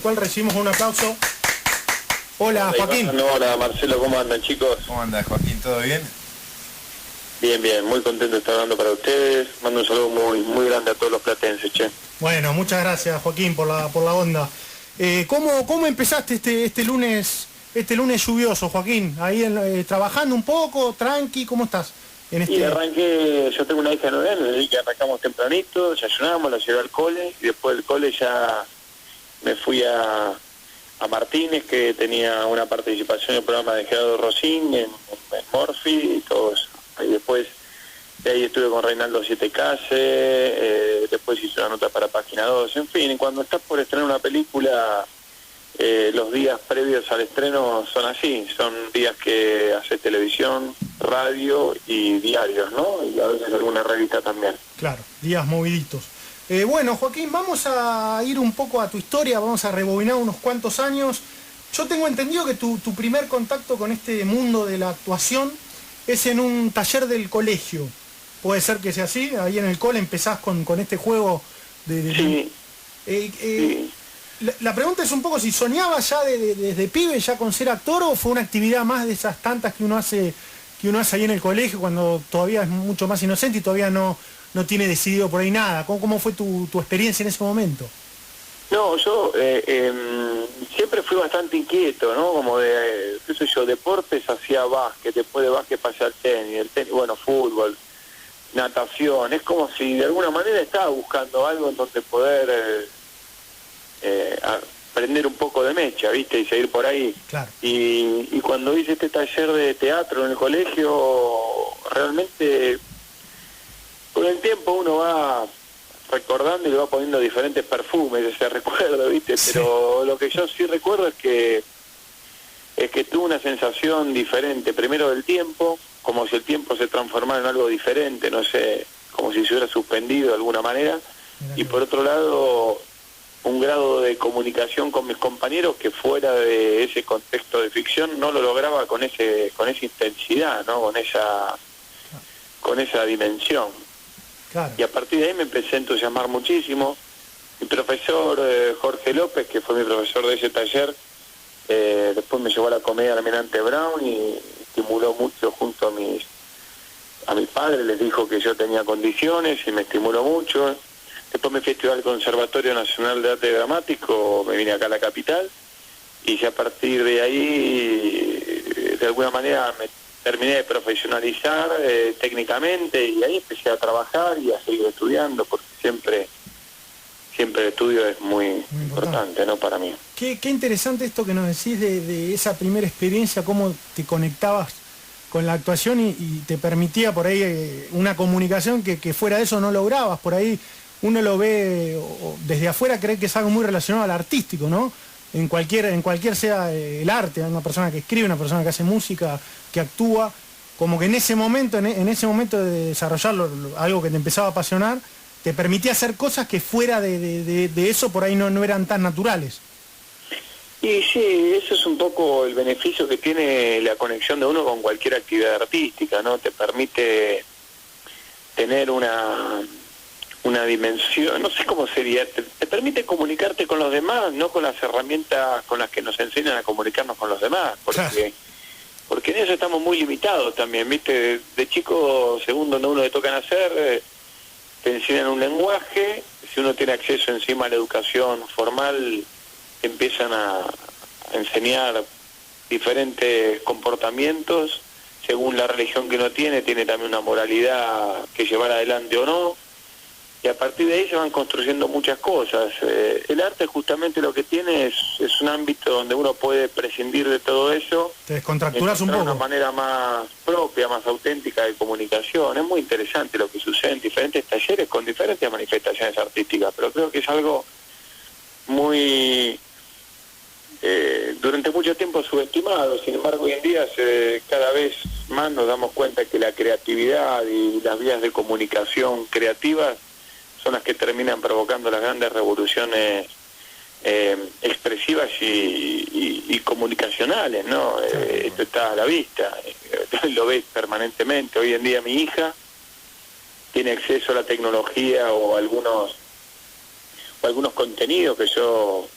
Cual recibimos un aplauso. Hola, Joaquín. Hola, Marcelo, ¿cómo andan, chicos? ¿Cómo andas, Joaquín? ¿Todo bien? Bien, bien, muy contento de estar hablando para ustedes. Mando un saludo muy grande a todos los platenses, che. Bueno, muchas gracias, Joaquín, por la onda. ¿Cómo empezaste este lunes lluvioso, Joaquín? Ahí trabajando un poco, tranqui, ¿cómo estás? Y arranqué, yo tengo una hija de 9 años, así que arrancamos tempranito, desayunamos, la llevé al cole, y después del cole ya me fui a Martínez, que tenía una participación en el programa de Gerardo Rosín, en Morphy y todo eso. Y después de ahí estuve con Reinaldo Siete Case, después hice una nota para Página 2, en fin, cuando estás por estrenar una película, los días previos al estreno son así, son días que haces televisión, radio y diarios, ¿no? Y a veces alguna revista también. Claro, días moviditos. Bueno, Joaquín, vamos a ir un poco a tu historia, vamos a rebobinar unos cuantos años. Yo tengo entendido que tu primer contacto con este mundo de la actuación es en un taller del colegio. ¿Puede ser que sea así? Ahí en el cole empezás con este juego de... Sí. Sí. La pregunta es un poco si soñabas ya desde pibe ya con ser actor, o fue una actividad más de esas tantas que uno hace ahí en el colegio cuando todavía es mucho más inocente y todavía no tiene decidido por ahí nada. ¿Cómo fue tu experiencia en ese momento? No, yo siempre fui bastante inquieto, ¿no? Como de, qué sé yo, deportes hacía básquet, después de básquet pasé al tenis, bueno, fútbol, natación. Es como si de alguna manera estaba buscando algo en donde poder aprender un poco de mecha, ¿viste? Y seguir por ahí. Claro. Y cuando hice este taller de teatro en el colegio, realmente con el tiempo uno va recordando y le va poniendo diferentes perfumes ese recuerdo, ¿viste? Sí. Pero lo que yo sí recuerdo es que tuve una sensación diferente, primero del tiempo, como si el tiempo se transformara en algo diferente, no sé, como si se hubiera suspendido de alguna manera, y por otro lado un grado de comunicación con mis compañeros que fuera de ese contexto de ficción no lo lograba con esa intensidad, ¿no? Con esa dimensión. Claro. Y a partir de ahí me empecé a entusiasmar muchísimo. Mi profesor Jorge López, que fue mi profesor de ese taller, después me llevó a la comedia Almirante Brown y estimuló mucho junto a mis padres, les dijo que yo tenía condiciones y me estimuló mucho. Después me fui a estudiar al Conservatorio Nacional de Arte Dramático, me vine acá a la capital, y a partir de ahí, de alguna manera, me terminé de profesionalizar técnicamente, y ahí empecé a trabajar y a seguir estudiando, porque siempre el estudio es muy importante, ¿no? Para mí. Qué interesante esto que nos decís de esa primera experiencia, cómo te conectabas con la actuación y te permitía por ahí una comunicación que fuera de eso no lograbas. Por ahí uno lo ve desde afuera, cree que es algo muy relacionado al artístico, ¿no? En cualquier sea el arte, una persona que escribe, una persona que hace música, que actúa, como que en ese momento de desarrollar algo que te empezaba a apasionar, te permitía hacer cosas que fuera de eso por ahí no eran tan naturales. Y sí, eso es un poco el beneficio que tiene la conexión de uno con cualquier actividad artística, ¿no? Te permite tener una dimensión, no sé cómo sería, te permite comunicarte con los demás, no con las herramientas con las que nos enseñan a comunicarnos con los demás, porque en eso estamos muy limitados también, ¿viste? De chico, según donde uno le toca nacer, te enseñan un lenguaje, si uno tiene acceso encima a la educación formal, te empiezan a enseñar diferentes comportamientos, según la religión que uno tiene también una moralidad que llevar adelante o no, y a partir de ahí se van construyendo muchas cosas. El arte justamente lo que tiene es un ámbito donde uno puede prescindir de todo eso. Te descontracturas un poco. Una manera más propia, más auténtica de comunicación. Es muy interesante lo que sucede en diferentes talleres con diferentes manifestaciones artísticas, pero creo que es algo muy durante mucho tiempo subestimado. Sin embargo, hoy en día cada vez más nos damos cuenta que la creatividad y las vías de comunicación creativas son las que terminan provocando las grandes revoluciones expresivas y comunicacionales, ¿no? Esto está a la vista, lo ves permanentemente. Hoy en día mi hija tiene acceso a la tecnología o algunos contenidos que yo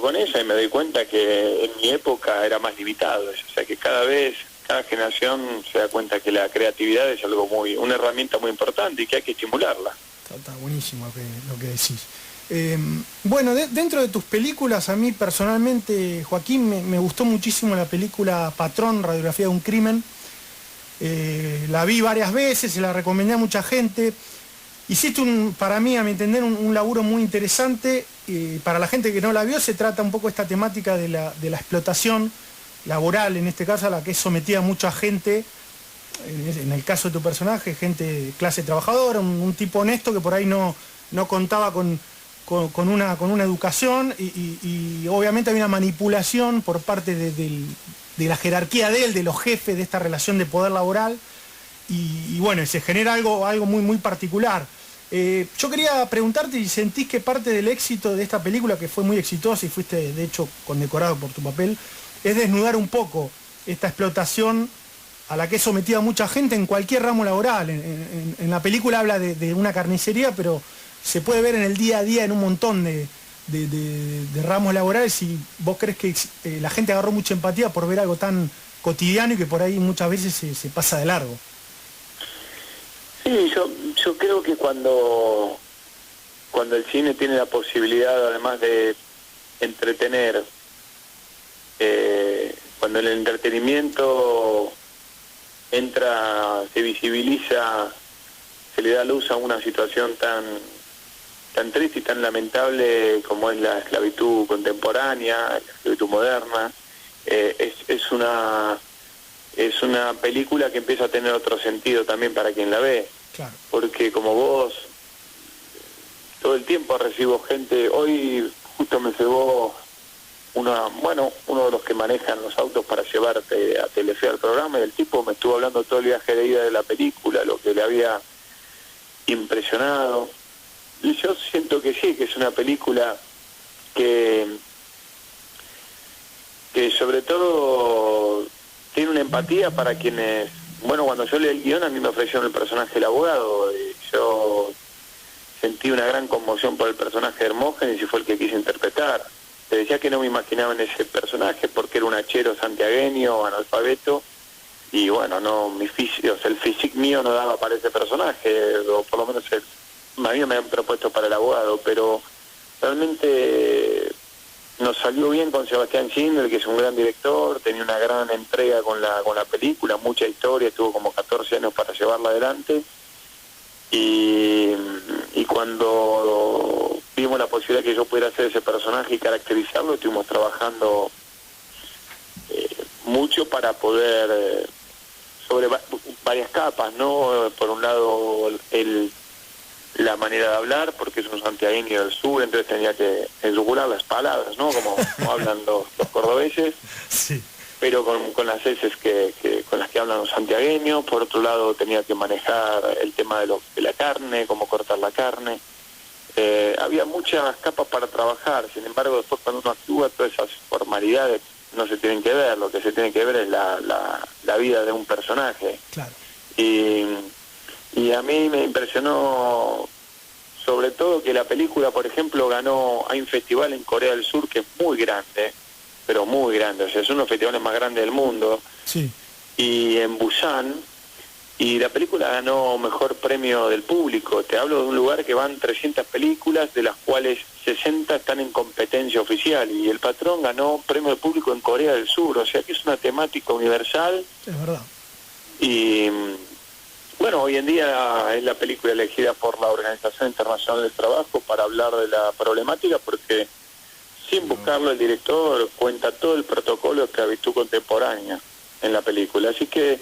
con esa y me doy cuenta que en mi época era más limitado eso. O sea que cada generación se da cuenta que la creatividad es una herramienta muy importante y que hay que estimularla. Está buenísimo lo que decís. Bueno, dentro de tus películas, a mí personalmente, Joaquín, me gustó muchísimo la película Patrón, Radiografía de un Crimen. La vi varias veces, se la recomendé a mucha gente. Hiciste, para mí, a mi entender, un laburo muy interesante. Para la gente que no la vio, se trata un poco esta temática de la explotación laboral, en este caso, a la que es sometida mucha gente, en el caso de tu personaje, gente de clase trabajadora, un tipo honesto que por ahí no contaba con una educación y obviamente había una manipulación por parte de la jerarquía de los jefes de esta relación de poder laboral y bueno, se genera algo muy, muy particular. Yo quería preguntarte si sentís que parte del éxito de esta película, que fue muy exitosa y fuiste de hecho condecorado por tu papel, es desnudar un poco esta explotación a la que es sometida mucha gente en cualquier ramo laboral. En la película habla de una carnicería, pero se puede ver en el día a día en un montón de ramos laborales, y vos crees que la gente agarró mucha empatía por ver algo tan cotidiano y que por ahí muchas veces se pasa de largo. Sí, yo creo que cuando el cine tiene la posibilidad, además de entretener, cuando el entretenimiento se visibiliza, se le da luz a una situación tan triste y tan lamentable como es la esclavitud contemporánea, la esclavitud moderna, es una película que empieza a tener otro sentido también para quien la ve. Claro. Porque como vos, todo el tiempo recibo gente. Hoy justo me llevó uno de los que manejan los autos para llevarte a Telefe al programa, y el tipo me estuvo hablando todo el viaje de ida de la película, lo que le había impresionado. Y yo siento que sí, que es una película que sobre todo tiene una empatía para quienes... Bueno, cuando yo leí el guión, a mí me ofrecieron el personaje del abogado, y yo sentí una gran conmoción por el personaje de Hermógenes y fue el que quise interpretar. Te decía que no me imaginaba en ese personaje porque era un hachero santiagueño, analfabeto, y bueno, el físico mío no daba para ese personaje, o por lo menos a mí me habían propuesto para el abogado, pero realmente nos salió bien con Sebastián Schindler, que es un gran director, tenía una gran entrega con la película, mucha historia, estuvo como 14 años para llevarla adelante, y cuando vimos la posibilidad que yo pudiera hacer ese personaje y caracterizarlo, estuvimos trabajando mucho para poder, sobre varias capas, ¿no? Por un lado, la manera de hablar, porque es un santiagueño del sur, entonces tenía que yugular las palabras, ¿no? Como hablan los cordobeses, sí. Pero con las heces con las que hablan los santiagueños. Por otro lado, tenía que manejar el tema de la carne, cómo cortar la carne. Había muchas capas para trabajar, sin embargo, después cuando uno actúa, todas esas formalidades no se tienen que ver, lo que se tiene que ver es la vida de un personaje. Claro. Y a mí me impresionó sobre todo que la película, por ejemplo, hay un festival en Corea del Sur que es muy grande, pero muy grande, o sea, es uno de los festivales más grandes del mundo, sí. Y en Busan, y la película ganó mejor premio del público. Te hablo de un lugar que van 300 películas, de las cuales 60 están en competencia oficial, y El Patrón ganó premio del público en Corea del Sur, o sea que es una temática universal. Es verdad. Y bueno, hoy en día es la película elegida por la Organización Internacional del Trabajo para hablar de la problemática, porque sin buscarlo el director cuenta todo el protocolo de esclavitud contemporánea en la película. Así que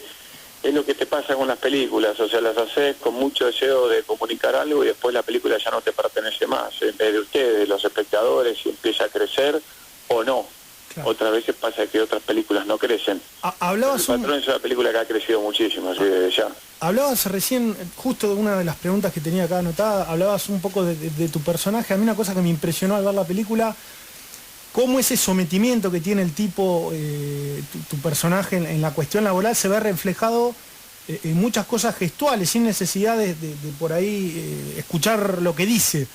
es lo que te pasa con las películas, o sea, las haces con mucho deseo de comunicar algo y después la película ya no te pertenece más, en vez de ustedes, los espectadores, si empieza a crecer o no. Claro. Otras veces pasa que otras películas no crecen. El Patrón es una película que ha crecido muchísimo, así desde ya. Hablabas recién, justo de una de las preguntas que tenía acá anotada, hablabas un poco de tu personaje. A mí una cosa que me impresionó al ver la película, cómo ese sometimiento que tiene el tipo, tu personaje en la cuestión laboral, se ve reflejado en muchas cosas gestuales, sin necesidad de por ahí escuchar lo que dice.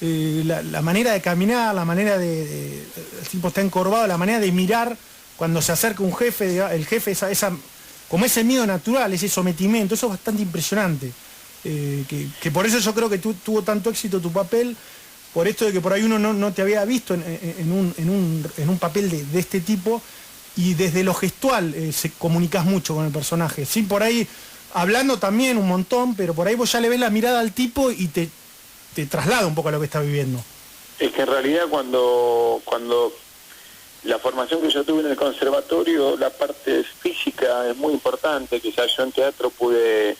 La manera de caminar, la manera de el tipo está encorvado, la manera de mirar cuando se acerca un jefe, el jefe, como ese miedo natural, ese sometimiento, eso es bastante impresionante. Que por eso yo creo que tuvo tanto éxito tu papel, por esto de que por ahí uno no te había visto en un papel de este tipo, y desde lo gestual se comunicas mucho con el personaje. Sí, por ahí hablando también un montón, pero por ahí vos ya le ves la mirada al tipo y te traslada un poco a lo que está viviendo. Es que en realidad cuando la formación que yo tuve en el conservatorio, la parte física es muy importante, quizás yo en teatro pude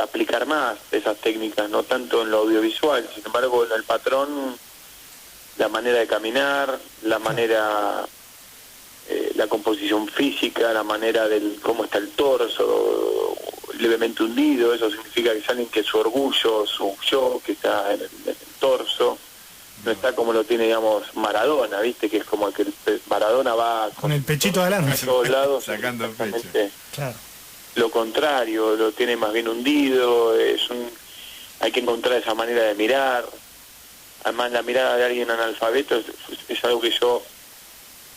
aplicar más esas técnicas, no tanto en lo audiovisual. Sin embargo, en el patrón, la manera de caminar, la manera, la composición física, la manera del cómo está el torso, levemente hundido, eso significa que es alguien que su orgullo, su yo, que está en el torso, no está como lo tiene, digamos, Maradona, ¿viste? Que es como que Maradona va con el pechito adelante a todos lados, sacando el pecho. Claro. Lo contrario, lo tiene más bien hundido, hay que encontrar esa manera de mirar. Además, la mirada de alguien analfabeto es algo que yo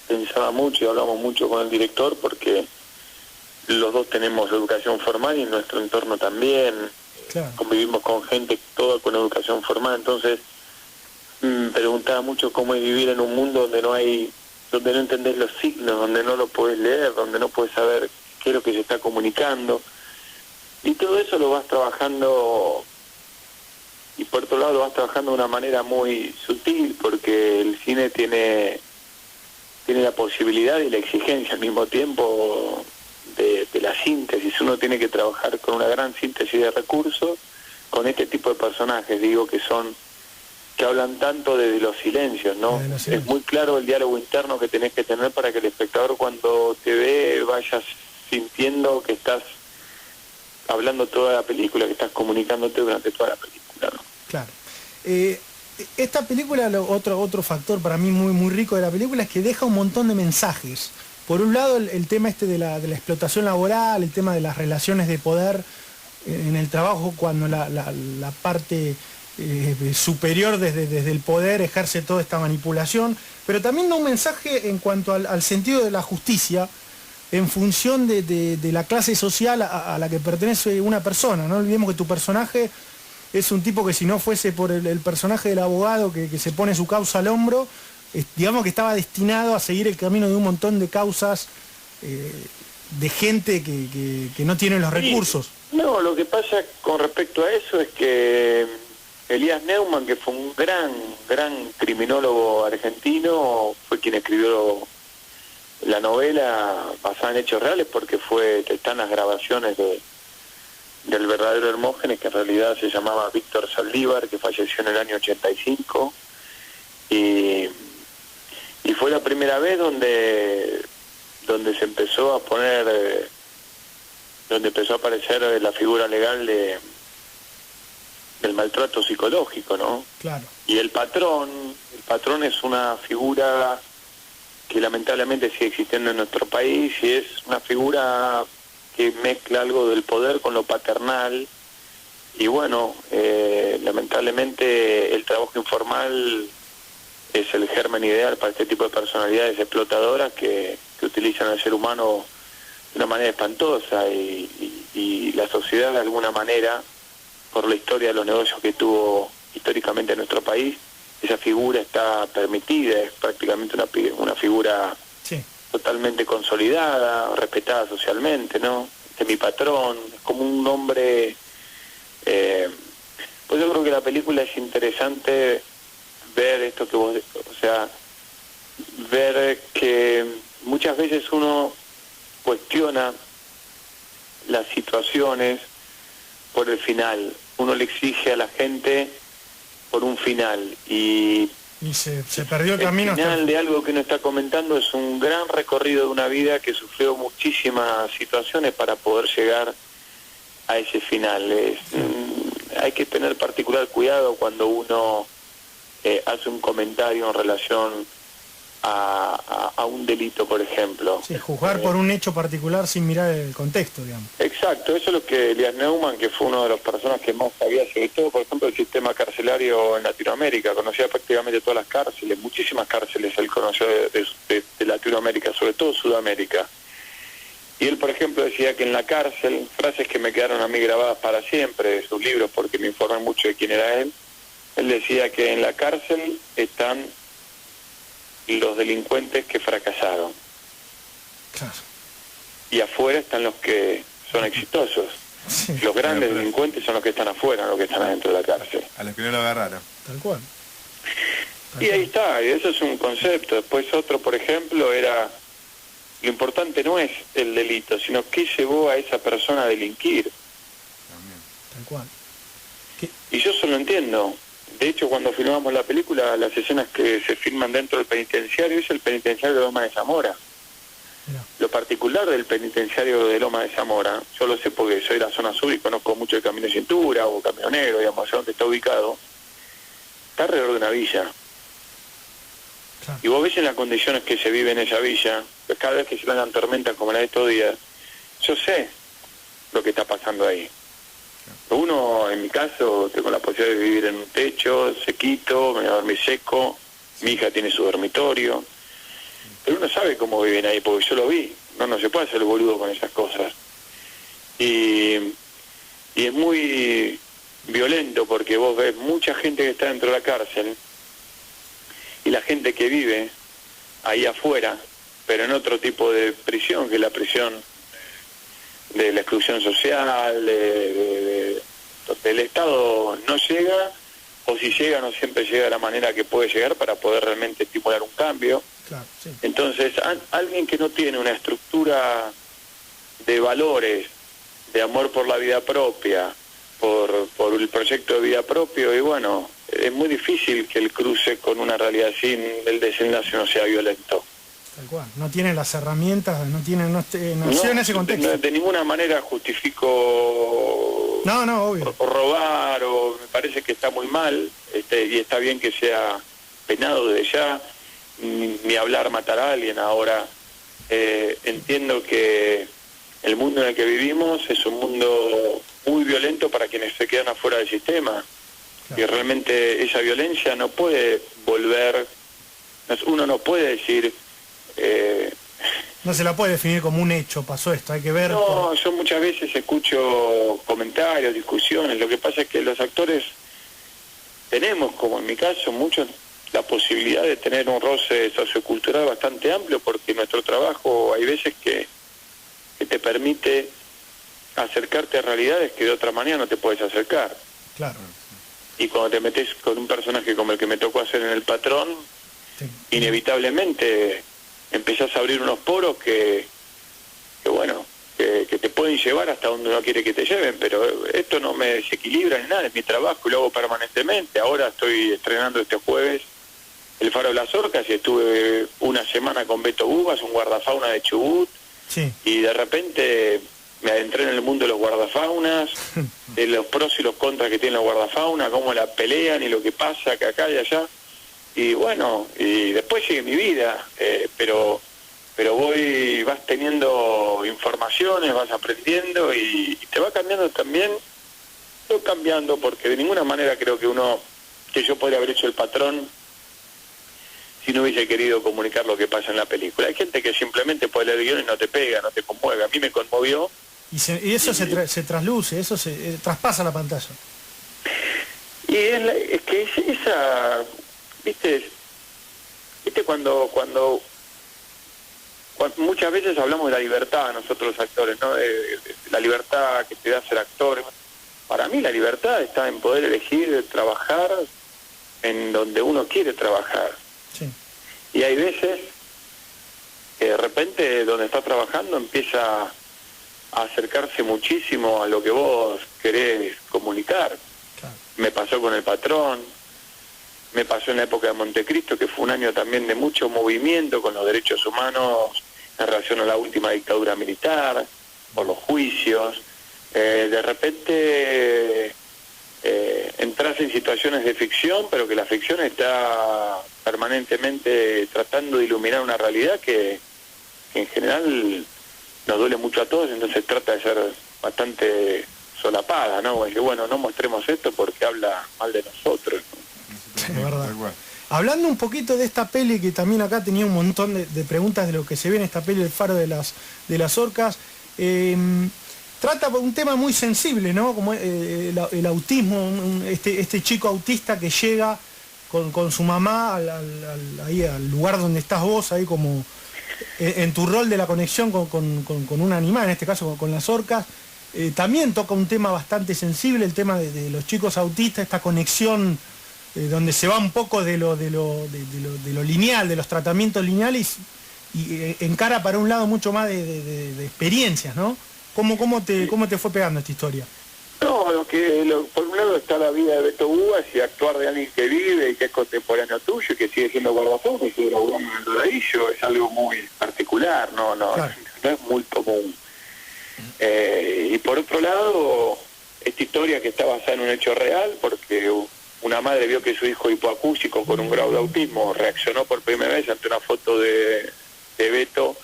pensaba mucho y hablamos mucho con el director, porque los dos tenemos educación formal y en nuestro entorno también. Claro. Convivimos con gente toda con educación formal, entonces preguntaba mucho cómo es vivir en un mundo donde no entendés los signos, donde no lo podés leer, donde no podés saber qué es lo que se está comunicando, y todo eso lo vas trabajando, y por otro lado lo vas trabajando de una manera muy sutil, porque el cine tiene la posibilidad y la exigencia al mismo tiempo de la síntesis. Uno tiene que trabajar con una gran síntesis de recursos con este tipo de personajes, digo, que hablan tanto desde los silencios, ¿no? Es muy claro el diálogo interno que tenés que tener para que el espectador, cuando te ve, vayas sintiendo que estás hablando toda la película, que estás comunicándote durante toda la película, ¿no? Claro. Esta película, otro factor para mí muy, muy rico de la película, es que deja un montón de mensajes. Por un lado, el tema de la explotación laboral, el tema de las relaciones de poder en el trabajo, cuando la parte superior desde el poder ejerce toda esta manipulación, pero también da un mensaje en cuanto al sentido de la justicia, en función de la clase social a la que pertenece una persona. No olvidemos que tu personaje es un tipo que, si no fuese por el personaje del abogado que se pone su causa al hombro, digamos que estaba destinado a seguir el camino de un montón de causas de gente que no tiene los recursos. No, lo que pasa con respecto a eso es que Elías Neumann, que fue un gran criminólogo argentino, fue quien escribió la novela basada en hechos reales, porque están las grabaciones del verdadero Hermógenes, que en realidad se llamaba Víctor Saldívar, que falleció en el año 85, y fue la primera vez donde se empezó a poner, donde empezó a aparecer la figura legal del maltrato psicológico, ¿no? Claro. Y el patrón es una figura que lamentablemente sigue existiendo en nuestro país, y es una figura que mezcla algo del poder con lo paternal, y bueno, lamentablemente el trabajo informal es el germen ideal para este tipo de personalidades explotadoras que utilizan al ser humano de una manera espantosa, y la sociedad, de alguna manera, por la historia de los negocios que tuvo históricamente en nuestro país, esa figura está permitida, es prácticamente una figura sí, totalmente consolidada, respetada socialmente, ¿no? Este es mi patrón, es como un hombre. Pues yo creo que la película es interesante ver esto que vos, o sea, ver que muchas veces uno cuestiona las situaciones por el final. Uno le exige a la gente por un final, y se perdió el camino. El final de algo que uno está comentando es un gran recorrido de una vida que sufrió muchísimas situaciones para poder llegar a ese final. Hay que tener particular cuidado cuando uno hace un comentario en relación a un delito, por ejemplo. Sí, juzgar por un hecho particular sin mirar el contexto, digamos. Exacto, eso es lo que Elias Neumann, que fue una de las personas que más sabía, sobre todo, por ejemplo, el sistema carcelario en Latinoamérica, conocía prácticamente todas las cárceles, muchísimas cárceles él conoció de Latinoamérica, sobre todo Sudamérica. Y él, por ejemplo, decía que en la cárcel, frases que me quedaron a mí grabadas para siempre de sus libros, porque me informan mucho de quién era él decía que en la cárcel están los delincuentes que fracasaron. Claro. Y afuera están los que son exitosos. Sí. Los grandes delincuentes son los que están afuera, no los que están adentro de la cárcel. A los que no lo agarraron. Tal cual. Y ahí está, y eso es un concepto. Después otro, por ejemplo, era, lo importante no es el delito, sino qué llevó a esa persona a delinquir. También. Tal cual. Y yo eso lo entiendo. De hecho, cuando filmamos la película, las escenas que se filman dentro del penitenciario es el penitenciario de Loma de Zamora. Mirá. Lo particular del penitenciario de Loma de Zamora, yo lo sé porque soy de la zona sur y conozco mucho el Camino de Cintura o Camino Negro, digamos, allá donde está ubicado, está alrededor de una villa. Claro. Y vos ves en las condiciones que se vive en esa villa, pues cada vez que se dan tormentas como la de estos días, yo sé lo que está pasando ahí. Uno, en mi caso, tengo la posibilidad de vivir en un techo, sequito, me voy a dormir seco, mi hija tiene su dormitorio, pero uno sabe cómo viven ahí, porque yo lo vi, no se puede hacer el boludo con esas cosas. Y es muy violento porque vos ves mucha gente que está dentro de la cárcel y la gente que vive ahí afuera, pero en otro tipo de prisión, que es la prisión de la exclusión social, donde el Estado no llega, o si llega no siempre llega de la manera que puede llegar para poder realmente estimular un cambio. Claro, sí. Entonces, alguien que no tiene una estructura de valores, de amor por la vida propia, por el proyecto de vida propio, y bueno, es muy difícil que él cruce con una realidad sin el desenlace no sea violento. Tal cual. No tiene las herramientas, no nació en ese contexto. De ninguna manera justifico No, obvio. o robar, o me parece que está muy mal, y está bien que sea penado desde ya, ni hablar matar a alguien. Ahora, entiendo que el mundo en el que vivimos es un mundo muy violento para quienes se quedan afuera del sistema. Claro. Y realmente esa violencia no puede volver, uno no puede decir... No se la puede definir como un hecho, pasó esto, hay que ver... No, yo muchas veces escucho comentarios, discusiones, lo que pasa es que los actores tenemos, como en mi caso, muchos la posibilidad de tener un roce sociocultural bastante amplio, porque nuestro trabajo hay veces que te permite acercarte a realidades que de otra manera no te puedes acercar. Claro. Y cuando te metes con un personaje como el que me tocó hacer en El Patrón, Sí. inevitablemente empezás a abrir unos poros que bueno, que te pueden llevar hasta donde uno quiere que te lleven, pero esto no me desequilibra ni nada, es mi trabajo y lo hago permanentemente. Ahora estoy estrenando este jueves El Faro de las Orcas y estuve una semana con Beto Bubas, un guardafauna de Chubut, Sí. y de repente me adentré en el mundo de los guardafaunas, de los pros y los contras que tienen los guardafaunas, cómo la pelean y lo que pasa que acá y allá. Y bueno, y después sigue mi vida, pero vas teniendo informaciones, vas aprendiendo y te va cambiando también, no cambiando, porque de ninguna manera creo que yo podría haber hecho El Patrón si no hubiese querido comunicar lo que pasa en la película. Hay gente que simplemente puede leer el guión y no te pega, no te conmueve. A mí me conmovió. Y eso se trasluce, eso se traspasa la pantalla. Y es que esa, viste cuando muchas veces hablamos de la libertad nosotros los actores, ¿no? De la libertad que te da ser actor. Para mí la libertad está en poder elegir trabajar en donde uno quiere trabajar. Sí. Y hay veces que de repente donde estás trabajando empieza a acercarse muchísimo a lo que vos querés comunicar. Claro. Me pasó con El Patrón, me pasó en la época de Montecristo, que fue un año también de mucho movimiento con los derechos humanos en relación a la última dictadura militar, por los juicios. De repente entras en situaciones de ficción, pero que la ficción está permanentemente tratando de iluminar una realidad que en general nos duele mucho a todos, entonces trata de ser bastante solapada, ¿no? Bueno, no mostremos esto porque habla mal de nosotros, ¿no? Es verdad. Hablando un poquito de esta peli, que también acá tenía un montón de preguntas de lo que se ve en esta peli, El faro de las orcas, trata un tema muy sensible, ¿no? Como el autismo, este chico autista que llega con su mamá ahí al lugar donde estás vos, ahí como en tu rol de la conexión con un animal, en este caso con las orcas. También toca un tema bastante sensible, el tema de los chicos autistas, esta conexión donde se va un poco de lo lineal, de los tratamientos lineales y encara para un lado mucho más de experiencias, ¿no? ¿Cómo te fue pegando esta historia? No, por un lado está la vida de Beto Búas y actuar de alguien que vive y que es contemporáneo tuyo y que sigue siendo guardapolvo y sigue laburando en el Doradillo, es algo muy particular, claro. No es muy común. Y por otro lado, esta historia que está basada en un hecho real, porque una madre vio que su hijo hipoacúsico con un grado de autismo reaccionó por primera vez ante una foto de Beto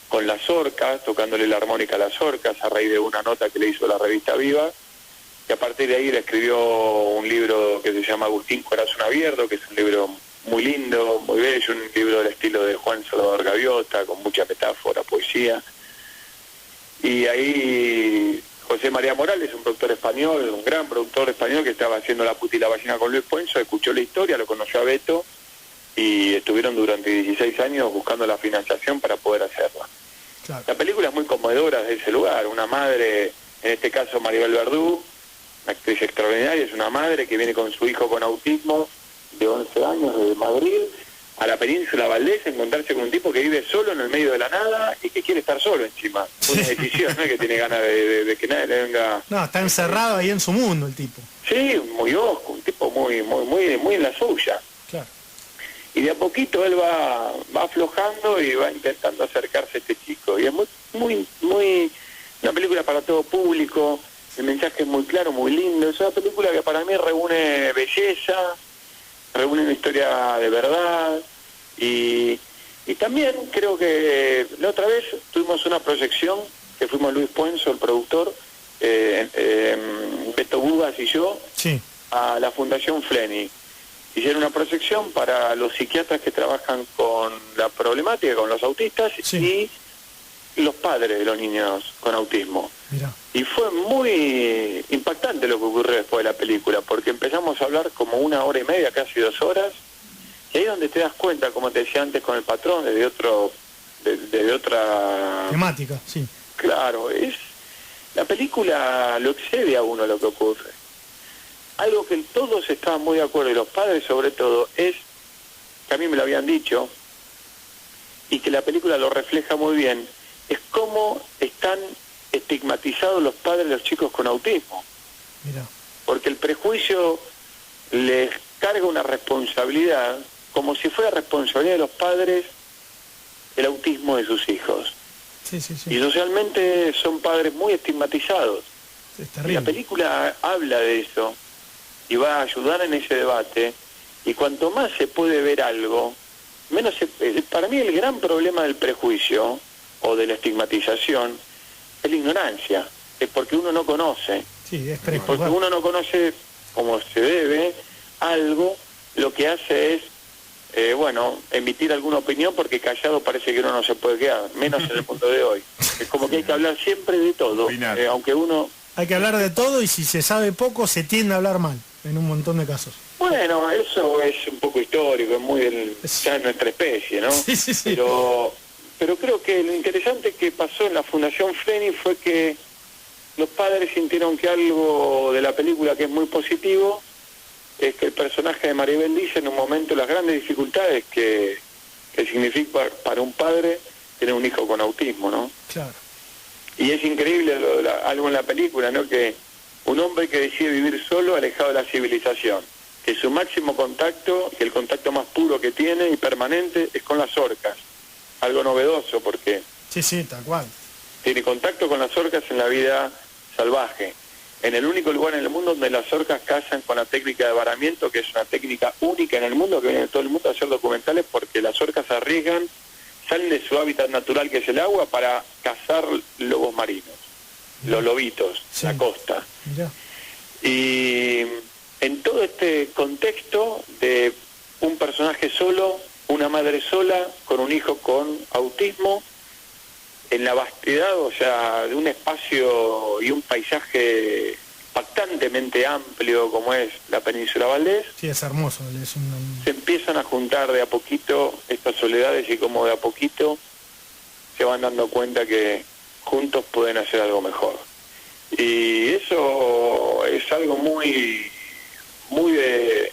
con las orcas, tocándole la armónica a las orcas a raíz de una nota que le hizo la revista Viva, y a partir de ahí le escribió un libro que se llama Agustín Corazón Abierto, que es un libro muy lindo, muy bello, un libro del estilo de Juan Salvador Gaviota, con mucha metáfora, poesía. Y ahí José María Morales, un productor español, un gran productor español que estaba haciendo La puta y la ballena con Luis Puenzo, escuchó la historia, lo conoció a Beto y estuvieron durante 16 años buscando la financiación para poder hacerla. Claro. La película es muy conmovedora desde ese lugar, una madre, en este caso Maribel Verdú, una actriz extraordinaria, es una madre que viene con su hijo con autismo de 11 años de Madrid a la península Valdés a encontrarse con un tipo que vive solo en el medio de la nada y que quiere estar solo encima. Una decisión, no es que tiene ganas de que nadie le venga... No, está encerrado ahí en su mundo el tipo. Sí, muy ojo, un tipo muy en la suya. Claro. Y de a poquito él va aflojando y va intentando acercarse a este chico. Y es muy una película para todo público, el mensaje es muy claro, muy lindo. Es una película que para mí reúne belleza, reúne una historia de verdad y también creo que la otra vez tuvimos una proyección que fuimos Luis Puenzo, el productor, Beto Búas y yo, sí, a la Fundación Fleni. Hicieron una proyección para los psiquiatras que trabajan con la problemática, con los autistas, sí, y los padres de los niños con autismo. Mirá. Y fue muy impactante lo que ocurrió después de la película, porque empezamos a hablar como 1 hora y media, casi 2 horas, y ahí es donde te das cuenta, como te decía antes con el patrón, desde otra temática, sí. Claro, la película lo excede a uno lo que ocurre. Algo que todos estaban muy de acuerdo, y los padres sobre todo, es, que a mí me lo habían dicho, y que la película lo refleja muy bien, es cómo están estigmatizados los padres de los chicos con autismo. Mirá. Porque el prejuicio les carga una responsabilidad, como si fuera responsabilidad de los padres el autismo de sus hijos. Sí. Y socialmente son padres muy estigmatizados. Es terrible. Y la película habla de eso y va a ayudar en ese debate, y cuanto más se puede ver algo, menos para mí el gran problema del prejuicio o de la estigmatización es la ignorancia, es porque uno no conoce. Sí, es porque uno no conoce como se debe algo, lo que hace es emitir alguna opinión, porque callado parece que uno no se puede quedar, menos en el mundo de hoy. Es como que hay que hablar siempre de todo, aunque uno... Hay que hablar de todo, y si se sabe poco se tiende a hablar mal, en un montón de casos. Bueno, eso es un poco histórico, es muy ya es nuestra especie, ¿no? Sí. Pero creo que lo interesante que pasó en la Fundación Fleni fue que los padres sintieron que algo de la película que es muy positivo es que el personaje de Maribel dice en un momento las grandes dificultades que significa para un padre tener un hijo con autismo, ¿no? Claro. Y es increíble algo en la película, ¿no? Que un hombre que decide vivir solo, alejado de la civilización, que su máximo contacto, y el contacto más puro que tiene y permanente, es con las orcas. Algo novedoso, porque Sí, tal cual. tiene contacto con las orcas en la vida salvaje. en el único lugar en el mundo donde las orcas cazan con la técnica de varamiento, que es una técnica única en el mundo, que viene de todo el mundo a hacer documentales, porque las orcas se arriesgan, salen de su hábitat natural, que es el agua, para cazar lobos marinos, los lobitos, Sí. la costa. Mirá. Y en todo este contexto de un personaje solo, una madre sola, con un hijo con autismo, en la vastedad, o sea, de un espacio y un paisaje impactantemente amplio como es la península Valdés, Sí, es hermoso. Es se empiezan a juntar de a poquito estas soledades, y como de a poquito se van dando cuenta que juntos pueden hacer algo mejor. Y eso es algo muy de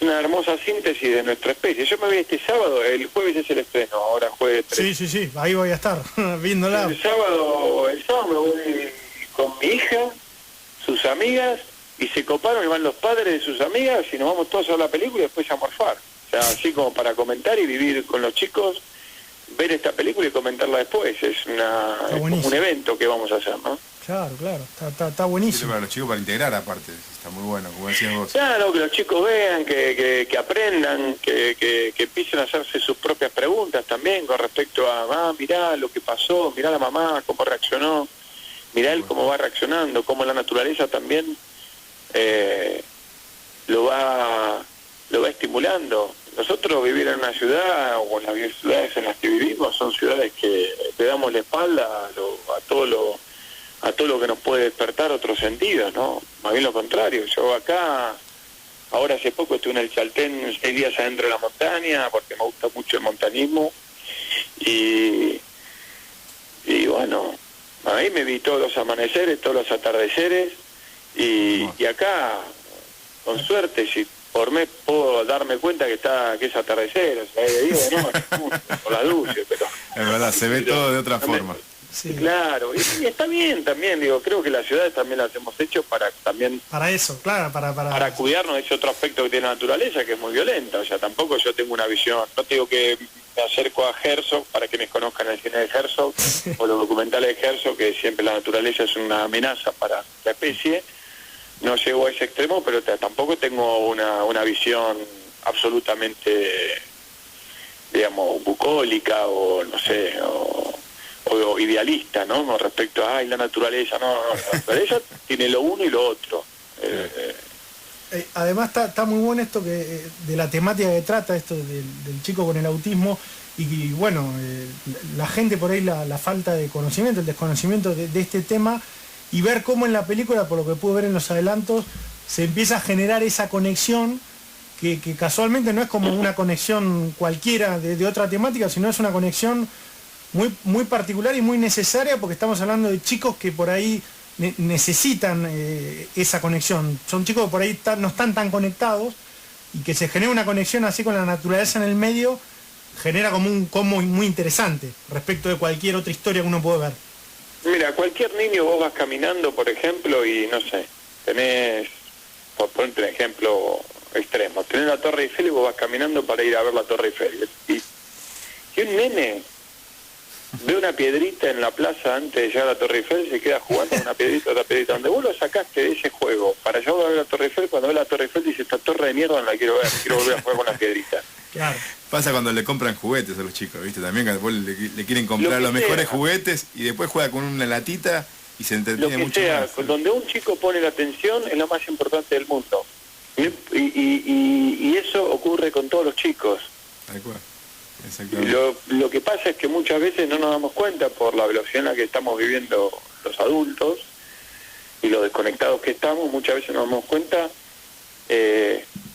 una hermosa síntesis de nuestra especie. Yo me voy este sábado, el jueves es el estreno, ahora jueves 3. Sí, ahí voy a estar, viéndola. El sábado me voy con mi hija, sus amigas, y se coparon y van los padres de sus amigas, y nos vamos todos a ver la película y después a morfar. O sea, así como para comentar y vivir con los chicos, ver esta película y comentarla después. Es como un evento que vamos a hacer, ¿no? Claro, está Sí, buenísimo. para los chicos, para integrar aparte, está muy bueno, como decías vos. Claro, que los chicos vean, que aprendan, que empiecen a hacerse sus propias preguntas también con respecto a, mirá lo que pasó, mirá la mamá, cómo reaccionó, mirá él cómo va reaccionando, cómo la naturaleza también lo va estimulando. Nosotros vivir en una ciudad, o en las ciudades en las que vivimos, son ciudades que le damos la espalda a todo lo que nos puede despertar otros sentidos, ¿no? Más bien lo contrario. Yo acá, ahora hace poco estuve en el Chaltén 6 días adentro de la montaña, porque me gusta mucho el montañismo, y bueno, ahí me vi todos los amaneceres, todos los atardeceres, y acá, con suerte, si por mes puedo darme cuenta que es atardecer, o sea, de día de noche, por las luces, pero... Es verdad, se ve todo de otra forma. Sí. Claro, y está bien también, digo, creo que las ciudades también las hemos hecho para eso, claro, para cuidarnos de ese otro aspecto que tiene la naturaleza, que es muy violenta. O sea, tampoco yo tengo una visión, no te digo que me acerco a Herzog, para quienes conozcan el cine de Herzog, o los documentales de Herzog, que siempre la naturaleza es una amenaza para la especie. No llego a ese extremo, pero tampoco tengo una visión absolutamente, digamos, bucólica, o no sé, o idealista, ¿no? Con respecto a la naturaleza. No, la naturaleza tiene lo uno y lo otro. Además está muy bueno esto que de la temática que trata, esto del chico con el autismo, y bueno, la gente por ahí, la falta de conocimiento, el desconocimiento de este tema, y ver cómo en la película, por lo que pude ver en los adelantos, se empieza a generar esa conexión que casualmente no es como una conexión cualquiera de otra temática, sino es una conexión muy particular y muy necesaria, porque estamos hablando de chicos que por ahí necesitan esa conexión. Son chicos que por ahí no están tan conectados, y que se genera una conexión así con la naturaleza en el medio, genera como un combo muy interesante respecto de cualquier otra historia que uno puede ver. Mira, cualquier niño, vos vas caminando, por ejemplo, y no sé, tenés, por ponerte un ejemplo extremo, tenés la Torre Eiffel y vos vas caminando para ir a ver la Torre Eiffel. Y un nene ve una piedrita en la plaza antes de llegar a la Torre Eiffel, se queda jugando con una piedrita, otra piedrita. Donde vos lo sacaste de ese juego para llegar a ver la Torre Eiffel, cuando ve la Torre Eiffel dice, esta torre de mierda no la quiero ver, quiero volver a jugar con la piedrita. Claro. Pasa cuando le compran juguetes a los chicos, ¿viste? También cuando vos le quieren comprar los mejores juguetes y después juega con una latita y se entretiene mucho sea, más. Donde un chico pone la atención es lo más importante del mundo. Y eso ocurre con todos los chicos. Tal cual. Exactamente. Lo que pasa es que muchas veces no nos damos cuenta, por la velocidad en la que estamos viviendo los adultos y lo desconectados que estamos, muchas veces no nos damos cuenta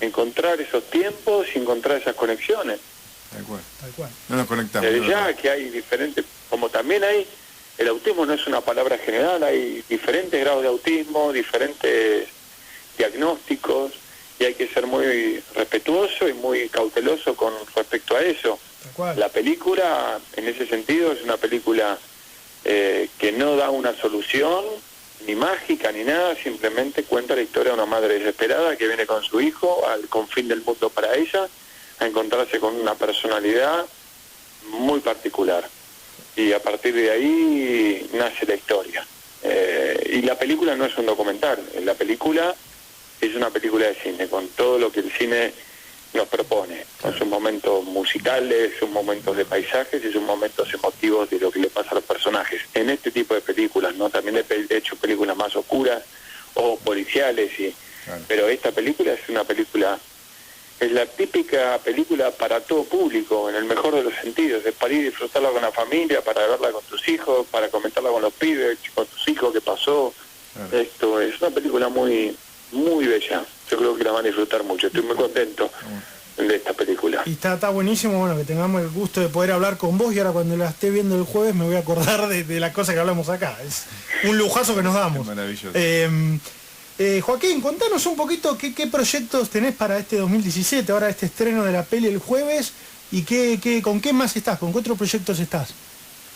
encontrar esos tiempos y encontrar esas conexiones. Tal cual. No nos conectamos. Desde ya que hay diferentes, como también hay, el autismo no es una palabra general, hay diferentes grados de autismo, diferentes diagnósticos, y hay que ser muy respetuoso y muy cauteloso con respecto a eso. La película, en ese sentido, es una película que no da una solución, ni mágica, ni nada, simplemente cuenta la historia de una madre desesperada que viene con su hijo al confín del mundo para ella, a encontrarse con una personalidad muy particular. Y a partir de ahí nace la historia. Y la película no es un documental, la película es una película de cine, con todo lo que el cine nos propone, con sus momentos musicales, sus momentos de paisajes y sus momentos emotivos de lo que le pasa a los personajes. En este tipo de películas, ¿no? También he hecho películas más oscuras o policiales, pero esta película es una película, es la típica película para todo público, en el mejor de los sentidos, es para ir y disfrutarla con la familia, para verla con tus hijos, para comentarla con los pibes, con tus hijos, qué pasó. Esto es una película muy bella, yo creo que la van a disfrutar mucho, estoy muy contento de esta película. Y está buenísimo, bueno, que tengamos el gusto de poder hablar con vos, y ahora cuando la esté viendo el jueves me voy a acordar de las cosas que hablamos acá, es un lujazo que nos damos. Es maravilloso. Joaquín, contanos un poquito qué proyectos tenés para este 2017, ahora este estreno de la peli el jueves, y con qué más estás, con qué otros proyectos estás.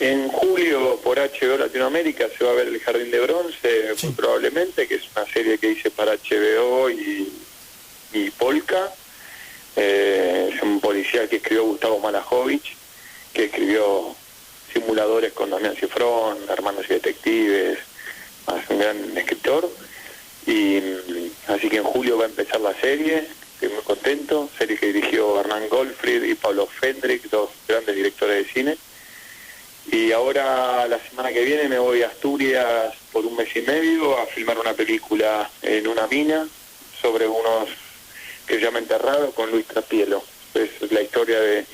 En julio por HBO Latinoamérica se va a ver El Jardín de Bronce, muy probablemente, que es una serie que hice para HBO y Polka. Es un policial que escribió Gustavo Malajovich, que escribió Simuladores con Damián Cifrón, Hermanos y Detectives, es un gran escritor. Y así que en julio va a empezar la serie, estoy muy contento, serie que dirigió Hernán Goldfried y Pablo Fendrick, dos grandes directores de cine. Y ahora la semana que viene me voy a Asturias por un mes y medio a filmar una película en una mina sobre unos que se llama Enterrado con Luis Trapielo. Es la historia de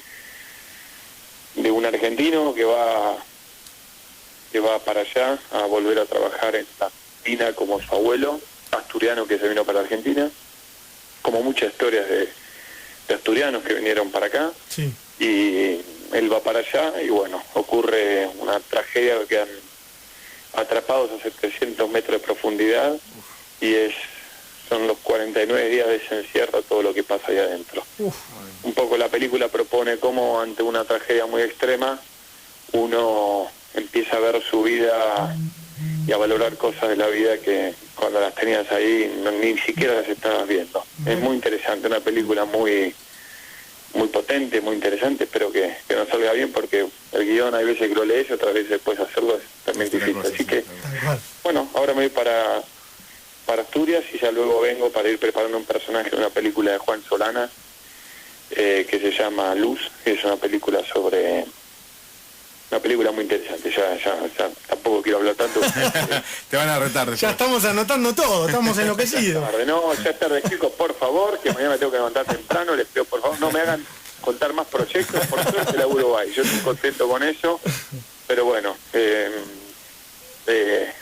un argentino que va para allá a volver a trabajar en la mina como su abuelo asturiano que se vino para Argentina, como muchas historias de asturianos que vinieron para acá. Sí. Y él va para allá y bueno, ocurre una tragedia que quedan atrapados a 700 metros de profundidad y son los 49 días de ese encierro, todo lo que pasa ahí adentro. Un poco la película propone cómo ante una tragedia muy extrema uno empieza a ver su vida y a valorar cosas de la vida que cuando las tenías ahí ni siquiera las estabas viendo. Es muy interesante, una película muy potente, muy interesante, espero que nos salga bien porque el guión hay veces que lo lees y otras veces después hacerlo es también difícil. Así que, bueno, ahora me voy para Asturias y ya luego vengo para ir preparando un personaje de una película de Juan Solana que se llama Luz, que es una película muy interesante, ya tampoco quiero hablar tanto. Te van a retar después. Ya estamos anotando todo, estamos enloquecidos. Ya es tarde, chicos, por favor, que mañana me tengo que levantar temprano, les pido por favor, no me hagan contar más proyectos, por suerte laburo ahí, yo estoy contento con eso, pero bueno,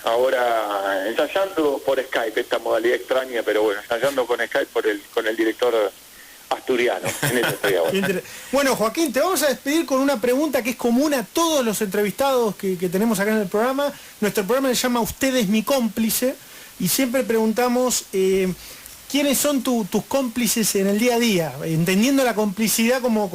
ahora ensayando por Skype, esta modalidad extraña, pero bueno, ensayando con Skype con el director asturiano, en eso estoy ahora. Bueno, Joaquín, te vamos a despedir con una pregunta que es común a todos los entrevistados que tenemos acá en el programa. Nuestro programa se llama Usted es mi cómplice y siempre preguntamos quiénes son tus cómplices en el día a día, entendiendo la complicidad como